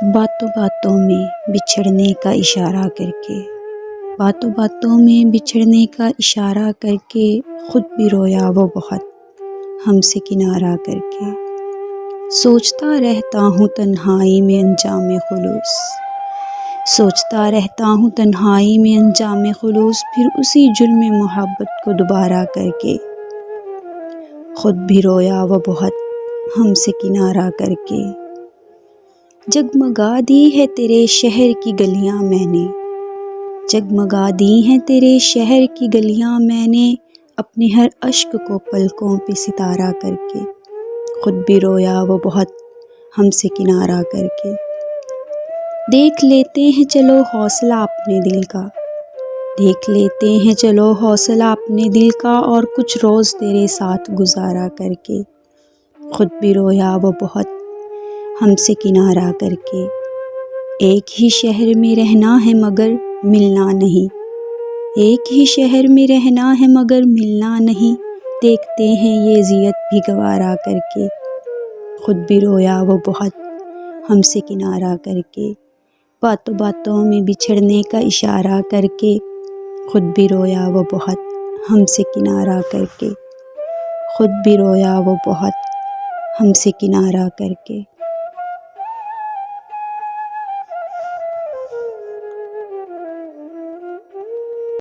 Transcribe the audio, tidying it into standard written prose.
باتوں باتوں میں بچھڑنے کا اشارہ کر کے، باتوں باتوں میں بچھڑنے کا اشارہ کر کے، خود بھی رویا وہ بہت ہم سے کنارہ کر کے۔ سوچتا رہتا ہوں تنہائی میں انجام خلوص، سوچتا رہتا ہوں تنہائی میں انجام خلوص، پھر اسی جرم محبت کو دوبارہ کر کے، خود بھی رویا وہ بہت ہم سے کنارہ کر کے۔ جگمگا دی ہے تیرے شہر کی گلیاں میں نے، جگمگا دی ہیں تیرے شہر کی گلیاں میں نے، اپنے ہر اشک کو پلکوں پہ ستارہ کر کے، خود بھی رویا وہ بہت ہم سے کنارہ کر کے۔ دیکھ لیتے ہیں چلو حوصلہ اپنے دل کا، دیکھ لیتے ہیں چلو حوصلہ اپنے دل کا، اور کچھ روز تیرے ساتھ گزارا کر کے، خود بھی رویا وہ بہت ہم سے کنارہ کر کے۔ ایک ہی شہر میں رہنا ہے مگر ملنا نہیں، ایک ہی شہر میں رہنا ہے مگر ملنا نہیں، دیکھتے ہیں یہ اذیت بھی گوارا کر کے، خود بھی رویا وہ بہت ہم سے کنارہ کر کے۔ باتوں باتوں میں بچھڑنے کا اشارہ کر کے، خود بھی رویا وہ بہت ہم سے کنارہ کر کے، خود بھی رویا وہ بہت ہم سے کنارہ کر کے۔